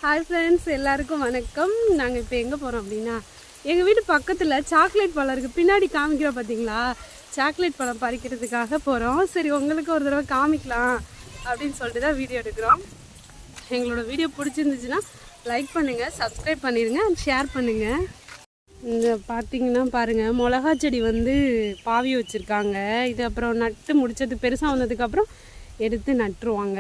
Hi friends, எல்லாருக்கும் வணக்கம். நாங்கள் இப்போ எங்கே போகிறோம் அப்படின்னா, எங்கள் வீட்டு பக்கத்தில் சாக்லேட் பழம் இருக்குது. பின்னாடி காமிக்கிறோம் பார்த்தீங்களா, சாக்லேட் பழம் பறிக்கிறதுக்காக போகிறோம். சரி, உங்களுக்கு ஒரு தடவை காமிக்கலாம் அப்படின்னு சொல்லிட்டு தான் வீடியோ எடுக்கிறோம். எங்களோட வீடியோ பிடிச்சிருந்துச்சுன்னா லைக் பண்ணுங்கள், சப்ஸ்கிரைப் பண்ணிடுங்க, ஷேர் பண்ணுங்கள். இந்த பார்த்தீங்கன்னா பாருங்கள், மிளகா செடி வந்து பாவி வச்சுருக்காங்க. இது அப்புறம் நட்டு முடிச்சது பெருசாக வந்ததுக்கப்புறம் எடுத்து நட்டுருவாங்க.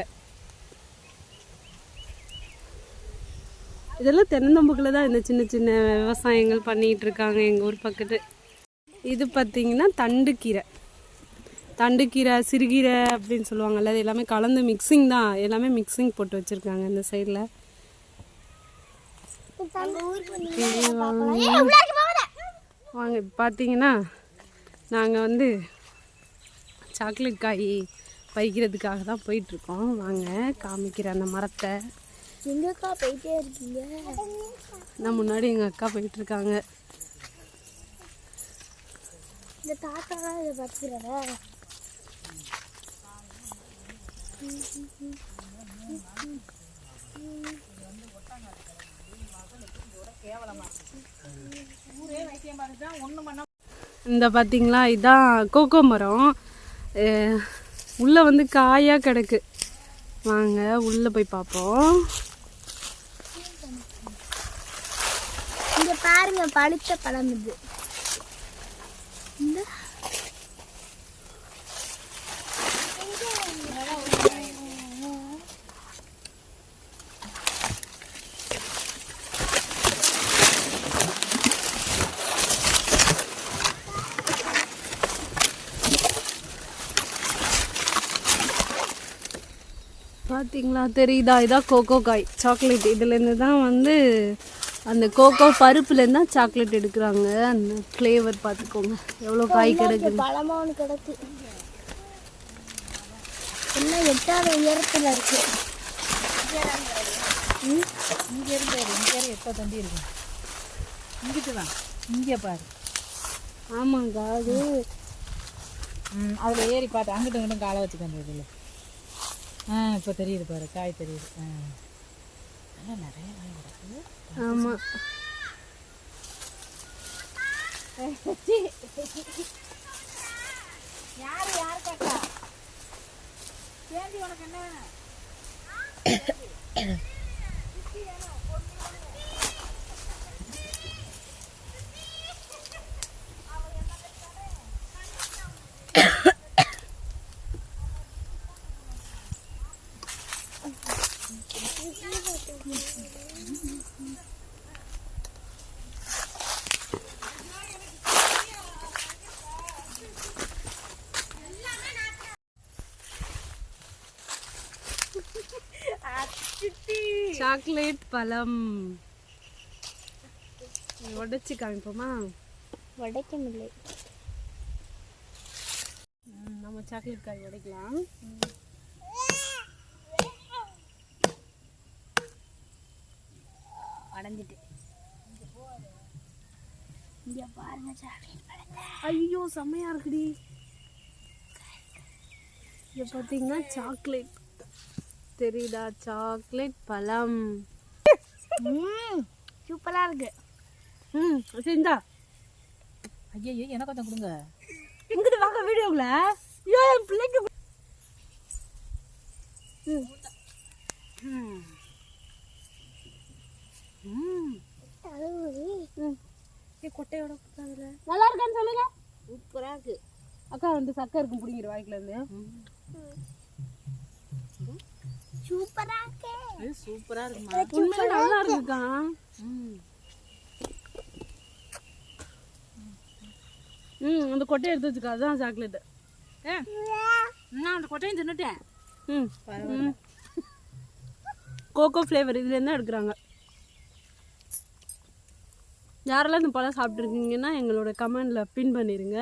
இதெல்லாம் தென்னந்தம்புக்கில் தான் இந்த சின்ன சின்ன விவசாயங்கள் பண்ணிகிட்டு இருக்காங்க எங்கள் ஊர் பக்கத்து. இது பார்த்திங்கன்னா தண்டுக்கீரை சிறுகீரை அப்படின்னு சொல்லுவாங்கள்ல, அது எல்லாமே கலந்து மிக்சிங் தான், எல்லாமே மிக்சிங் போட்டு வச்சுருக்காங்க இந்த சைடில். வாங்க, பார்த்தீங்கன்னா நாங்கள் வந்து சாக்லேட் காய் பறிக்கிறதுக்காக தான் போயிட்டுருக்கோம். வாங்க காமிக்கிறேன் அந்த மரத்தை. எங்கள் அக்கா போயிட்டே இருக்கீங்க? நான் முன்னாடி எங்கள் அக்கா போயிட்டுருக்காங்க. இந்த தாத்தாலாம் இதை பறிக்கிறதா? இந்த பார்த்தீங்களா, இதுதான் கோகோ மரம். உள்ளே வந்து காயாக கிடக்கு. வாங்க உள்ளே போய் பார்ப்போம். இங்கே பாருங்க, பழுத்த பழம் இது. பார்த்தீங்களா, தெரியுதா? இதான் கோகோ காய் சாக்லேட். இதுலேருந்து தான் வந்து அந்த கோகோ பருப்புலேருந்து தான் சாக்லேட் எடுக்கிறாங்க. அந்த ஃப்ளேவர் பார்த்துக்கோங்க, எவ்வளோ காய் கிடக்குது. பழமாக ஒன்று கிடக்கு, எல்லாம் 8ஆவது உயரத்தில் இருக்கு. இங்கே இருந்து எப்போ தண்டி இருக்கு, இங்கிட்டு தான் இங்கே பாரு. ஆமாங்க, அது அதில் ஏறி பார்த்து அங்கிட்ட இங்கிட்டும் காலை வச்சுக்க இதில். இப்போ தெரியுது பாரு, காய் தெரியுது. ஆனால் நிறைய காய் கிடக்குது. ஆமாம், யார் கேட்டா சேந்தி உனக்கு என்ன வேணும்? சாக்லேட் பழம் உடைச்சி காமிப்போமா? உடைக்க முடியல. நம்ம சாக்லேட் காய் உடைக்கலாம். உடஞ்சிட்டு இங்கே பாருங்க சாக்லேட் பழத்தை. ஐயோ செம்மையா இருக்குடி. இது பார்த்தீங்கன்னா சாக்லேட் தெரியுதா, சாக்லேட் பழம். சூப்பராக இருக்கு. சரிந்தா, ஐயோ எனக்கு கொஞ்சம் கொடுங்க. இங்கிட்டு வாங்க வீடியோவில். ஏன் பிள்ளைங்க கொட்டையோட கொடுத்தாங்கல்ல, நல்லா இருக்கான்னு சொல்லுங்க. சூப்பராக இருக்கு அக்கா. வந்து சக்கை இருக்கும், பிடிங்கிற வாய்க்குல இருந்து. சூப்பராக இருக்கு. சூப்பராக இருக்குமா? உண்மையில நல்லா இருக்குக்கா. அந்த கொட்டையை எடுத்து வச்சுக்கா, அதுதான் சாக்லேட்டு. நான் அந்த கொட்டையும் தின்னுட்டேன். கோகோ ஃப்ளேவர் இதுலேருந்து தான் எடுக்கிறாங்க. யாரெல்லாம் இந்த பழம் சாப்பிட்ருக்கீங்கன்னா எங்களோட கமெண்டில் பின் பண்ணிடுங்க.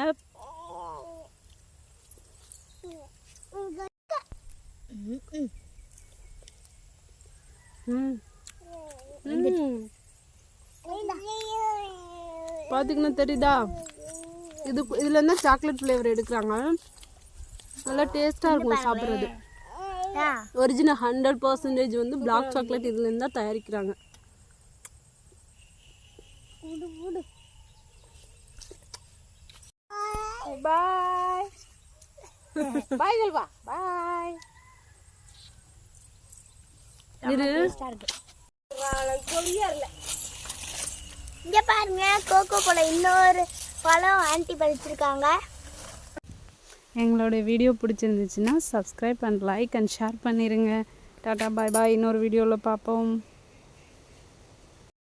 பார்த்தீங்கன்னா தெரியுதா, இதுலேருந்து சாக்லேட் ஃப்ளேவர் எடுக்கிறாங்க. நல்லா டேஸ்ட்டாக இருக்கும் சாப்பிட்றது. ஒரிஜினல் 100% வந்து பிளாக் சாக்லேட் இதுலேருந்து தான் தயாரிக்கிறாங்க. பாய் பாய் செல்வா பாய். இங்க பாருங்க கோகோ போல இன்னொரு பழம் ஆன்ட்டி பறிச்சிருக்காங்க. எங்களோட வீடியோ பிடிச்சிருந்துச்சுன்னா subscribe and like and share பண்ணிடுங்க. டாடா பாய் பாய். இன்னொரு வீடியோவில் பார்ப்போம்.